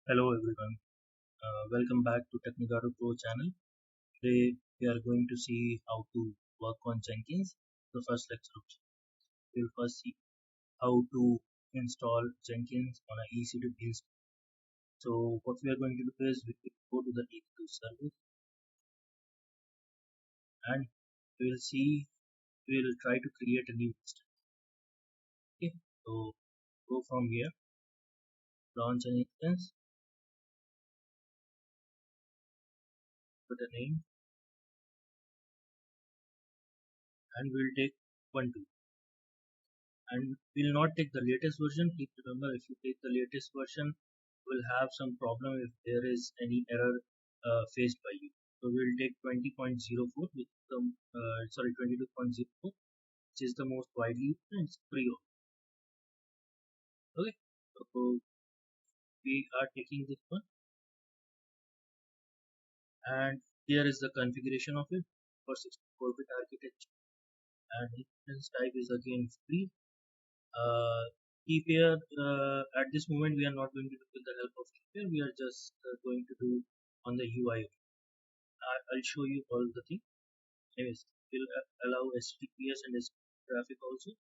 Hello everyone, welcome back to Technicato Pro channel. Today we are going to see how to work on Jenkins. The first lecture, we will first see how to install Jenkins on an EC2 install. So what we are going to do is we will go to the EC2 service and we will see, we will try to create a new instance. Okay, so go from here, launch an instance, put a name, and we'll take Ubuntu. And we'll not take the latest version. Please remember, if you take the latest version, you will have some problem if there is any error faced by you. So we'll take 20.04 with the 22.04, which is the most widely used and it's free. Okay, so we are taking this one, and here is the configuration of it for 64-bit architecture, and instance type is again free. Keep here, at this moment we are not going to do with the help of keep here, we are just going to do on the UI. I'll show you all the things. Anyways, we'll allow HTTPS and HTTP traffic also,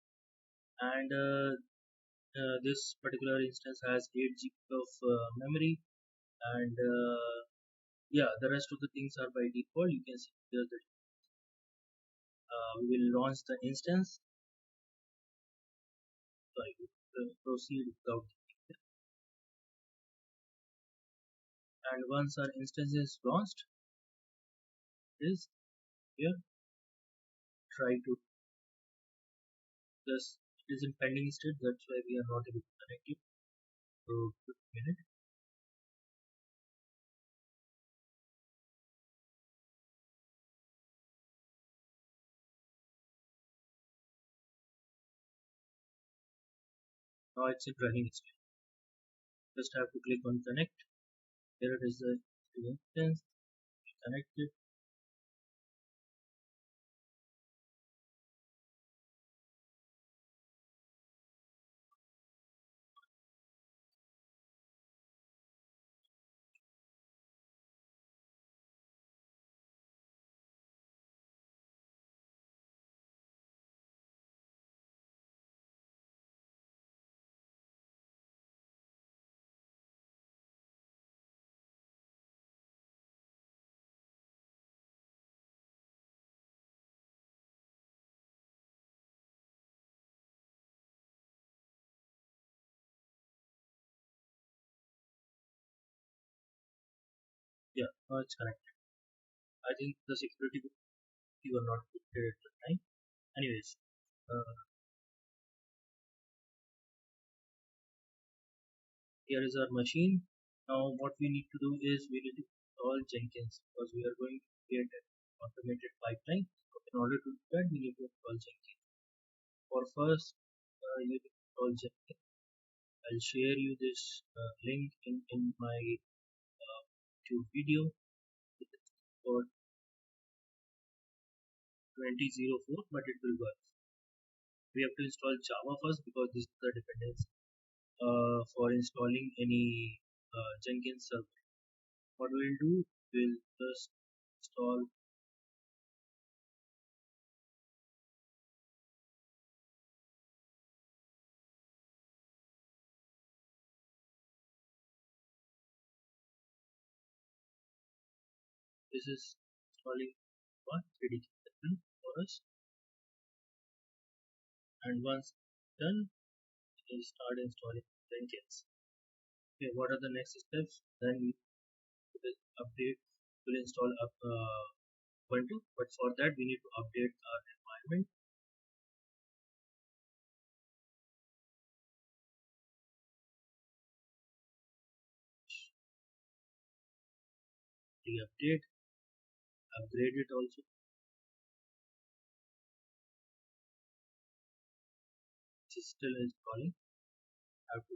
and this particular instance has 8 GB of memory, and yeah, the rest of the things are by default. You can see here that we will launch the instance. Sorry, proceed without, and once our instance is launched, is here try to just, it is in pending state, that's why we are not able to connect it. So quick minute. Now it's in running state. Just have to click on connect. Here it is, the instance, connect it. Yeah, now it's connected. I think the security you are not prepared at the time. Anyways, here is our machine. Now what we need to do is we need to install Jenkins, because we are going to create an automated pipeline. So in order to do that, we need to install Jenkins. For first, you need to install Jenkins. I'll share you this link in my YouTube video. It is for 2004, but it will work. We have to install Java first, because this is the dependency for installing any Jenkins server. What we'll do, we'll just install this is installing one 3D Pipeline for us, and once done, we'll start installing Jenkins. Okay, what are the next steps? Then we will update, will install up Ubuntu, but for that we need to update our environment. The update, upgrade it also. It is still installing. Have to.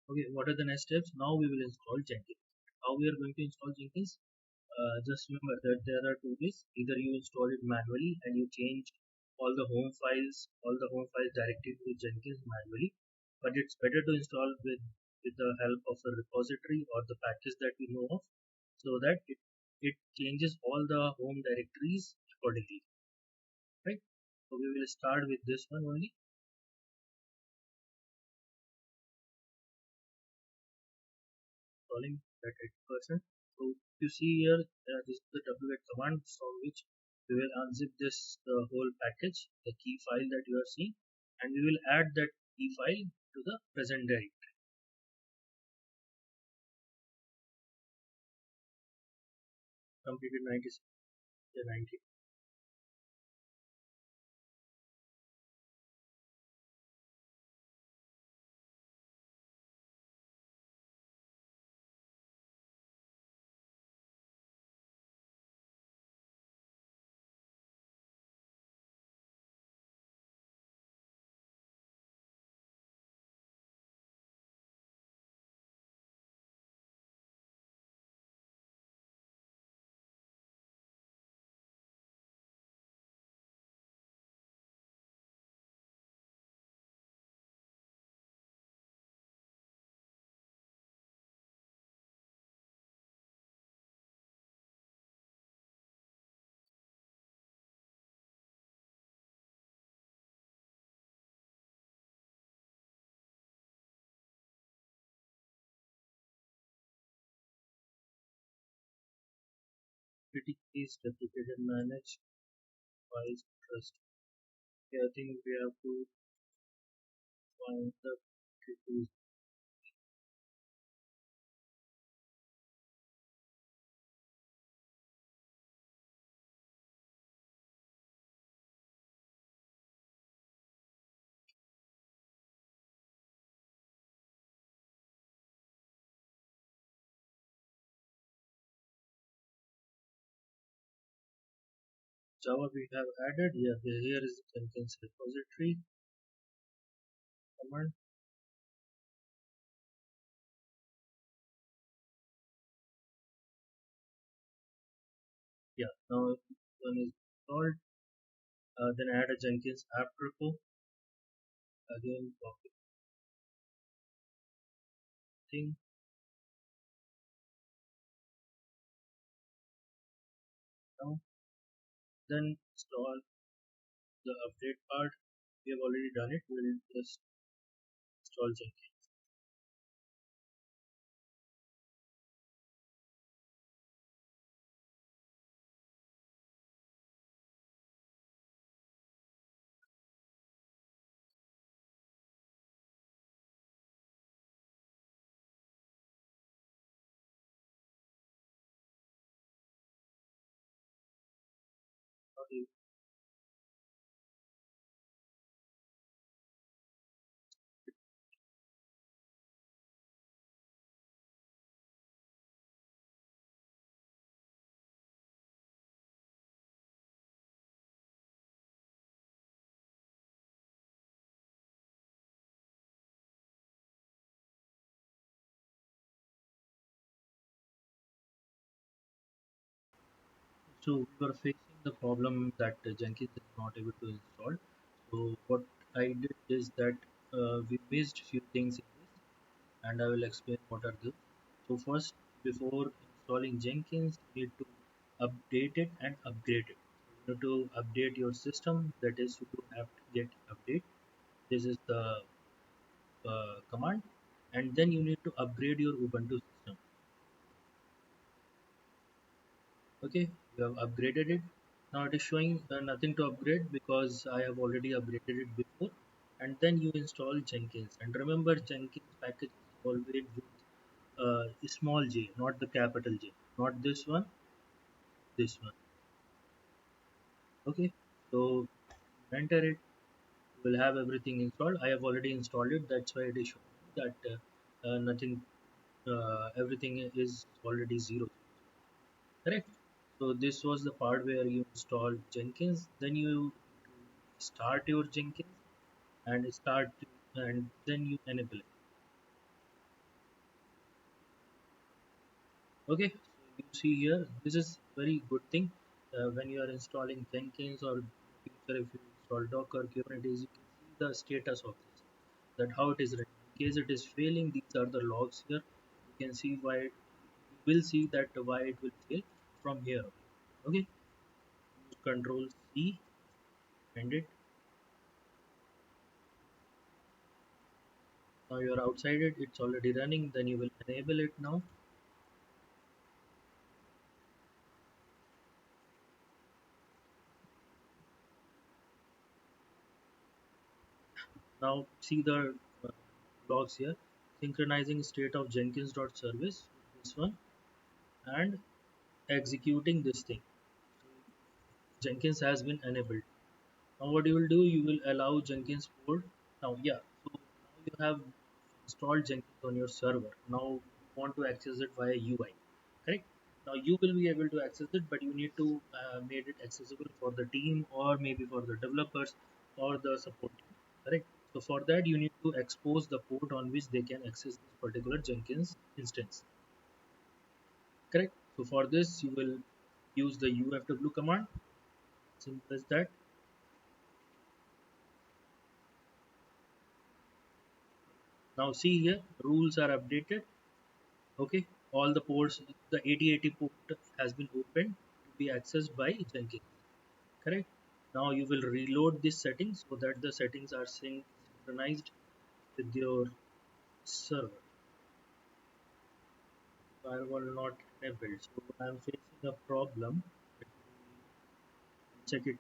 Okay, what are the next steps? Now we will install Jenkins. How we are going to install Jenkins? Just remember that there are two ways. Either you install it manually and you change all the home files directly to Jenkins manually, but it's better to install with the help of a repository or the package that we know of, so that it changes all the home directories accordingly, right? So we will start with this one only, installing that 80%. So if you see here, this is the wget command from which we will unzip this whole package, the key file that you are seeing, and we will add that key file to the present directory. Completed 96, yeah, 90. Pretty keys replicated manage files trust. Okay, I think we have to find the tools. Java we have added. Yeah, here is the Jenkins repository command. Yeah, now one is installed. Then add a Jenkins app repo. Again, copy thing. Now, then install the update part. We have already done it. We'll just install Jenkins. Now you So we were facing the problem that Jenkins is not able to install. So what I did is that we missed few things in this, and I will explain what are those. So first, before installing Jenkins, you need to update it and upgrade it. You need to update your system. That is, you have to get update. This is the command, and then you need to upgrade your Ubuntu system. Okay, you have upgraded it. Now it is showing nothing to upgrade because I have already upgraded it before. And then you install Jenkins. And remember, Jenkins package is always with small j, not the capital J, not this one, this one. Okay, so enter it. You will have everything installed. I have already installed it. That's why it is showing that nothing, everything is already zero. Correct. So this was the part where you install Jenkins. Then you start your Jenkins and start and then you enable it. Okay. So you see here, this is very good thing. When you are installing Jenkins, or in the future if you install Docker, Kubernetes, you can see the status of this, that how it is running. In case it is failing, these are the logs here. You can see why you will see that why it will fail from here. Okay, use Control C, end it. Now you are outside it, it's already running. Then you will enable it now. Now see the uh, logs here, synchronizing state of Jenkins.service with this one, and executing this thing. Jenkins has been enabled. Now what you will do, you will allow Jenkins port. Now yeah, so now you have installed Jenkins on your server. Now you want to access it via UI, correct? Now you will be able to access it, but you need to make it accessible for the team, or maybe for the developers or the support team, correct? So for that you need to expose the port on which they can access this particular Jenkins instance, correct? So for this you will use the ufw command, simple as that. Now see here, rules are updated. Okay, all the ports, the 8080 port has been opened to be accessed by Jenkins. Correct. Now you will reload this settings so that the settings are synchronized with your server. Firewall not enabled. So I am facing a problem. Let me check it.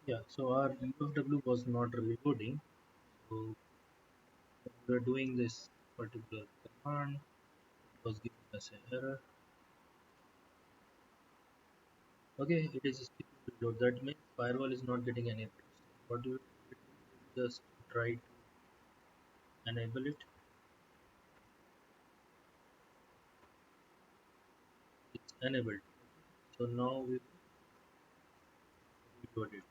Yeah. So our UFW was not reloading. So we are doing this particular command. It was giving us an error. Okay, it is still reload. That means firewall is not getting enabled. So what do you just try to enable it? It's enabled. So now we reload it.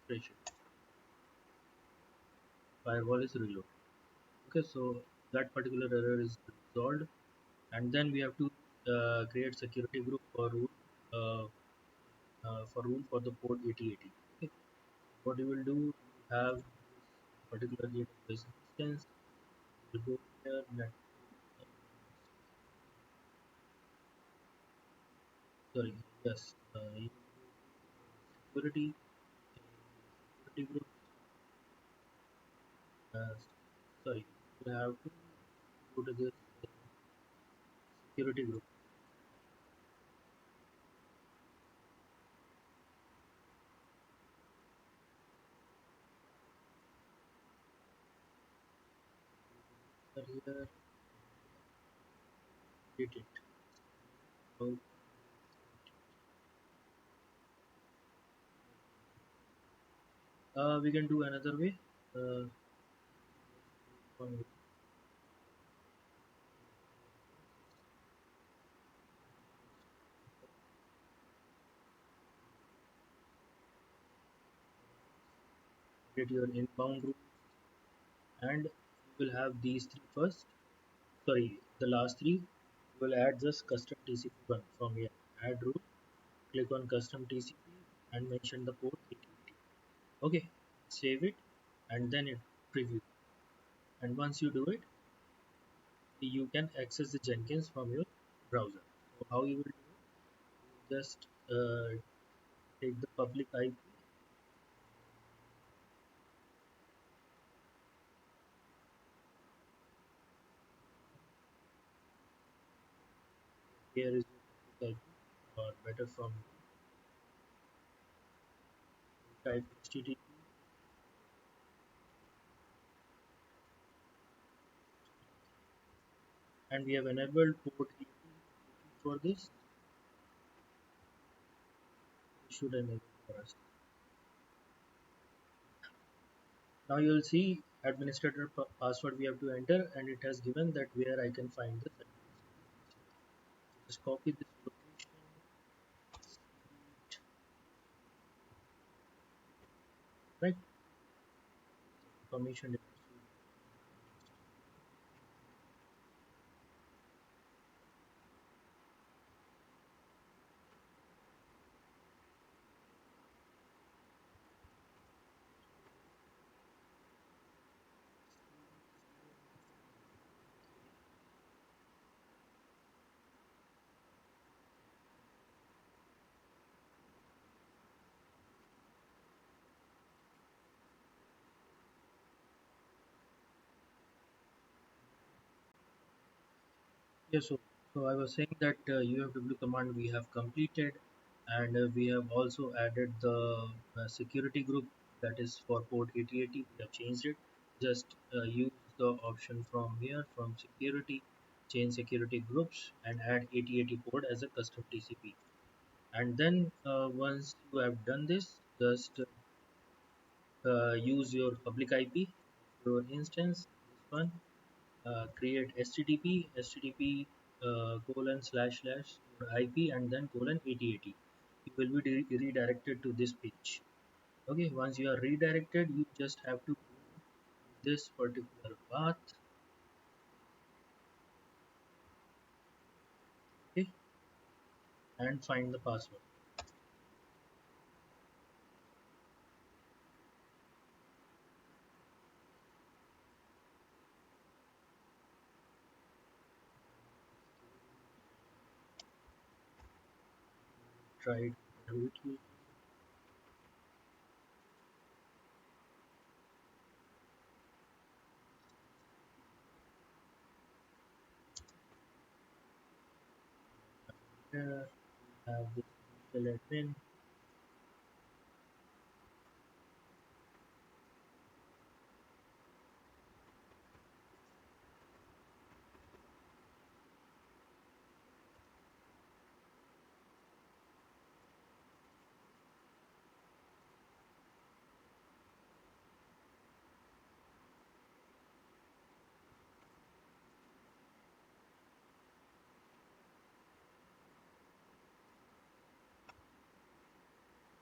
Refresh it. Firewall is reload. Okay, so that particular error is resolved, and then we have to create security group uh, for rule for the port 8080. Okay, what you will do, you have this particular database instance. You go here, sorry, yes, you security, security group. Uh, sorry, you have to go to this security group. Here, edit it. So, we can do another way. Uh, Get your inbound route, and you will have these three first. Sorry, the last three. You will add just custom TCP one from here. Add route, click on custom TCP and mention the port 8080. Okay, save it and then it preview. And once you do it, you can access the Jenkins from your browser. So how you will do it? Just take the public IP. Here is your public IP, or better from type HTTP, and we have enabled port 80 for this. It should enable for us. Now you will see administrator password we have to enter, and it has given that where I can find the certificate. Just copy this location, right? Information. Yeah, so I was saying that UFW command we have completed, and we have also added the security group that is for port 8080. We have changed it. Just use the option from here from security, change security groups, and add 8080 port as a custom TCP. And then once you have done this, just use your public IP, your instance, this one, create HTTP colon slash slash your IP and then colon 8080. You will be redirected to this page. Okay, once you are redirected, you just have to go this particular path, okay, and find the password. Try it. Here we have this initial admin.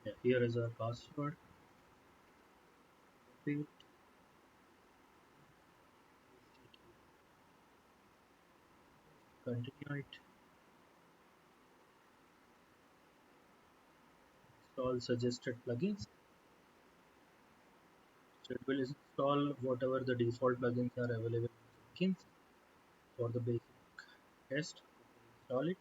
Yeah, here is our password. Copy it, continue it, install suggested plugins. So it will install whatever the default plugins are available in Jenkins for the basic test. Install it.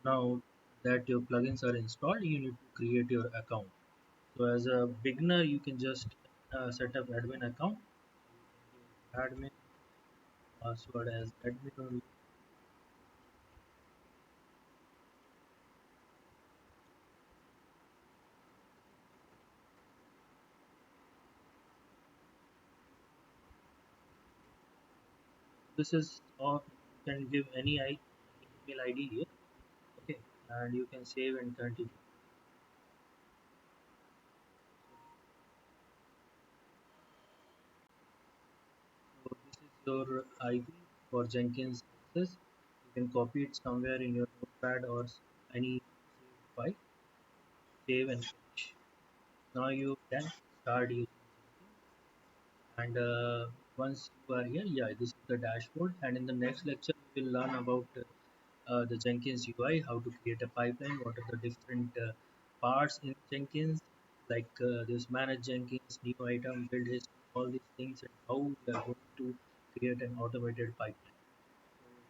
Now that your plugins are installed, you need to create your account. So as a beginner, you can just set up admin account. Admin password as admin only. This is or you can give any email ID here. Okay, and you can save and continue. So this is your IP for Jenkins access. You can copy it somewhere in your notepad or any file. Save and finish. Now you can start using and once you are here, yeah, this is the dashboard, and in the next lecture we will learn about the Jenkins UI, how to create a pipeline, what are the different parts in Jenkins, like this manage Jenkins, new item, build history, all these things, and how we are going to create an automated pipeline.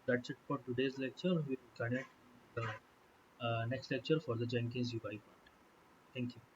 So that's it for today's lecture. We will connect the next lecture for the Jenkins UI part. Thank you.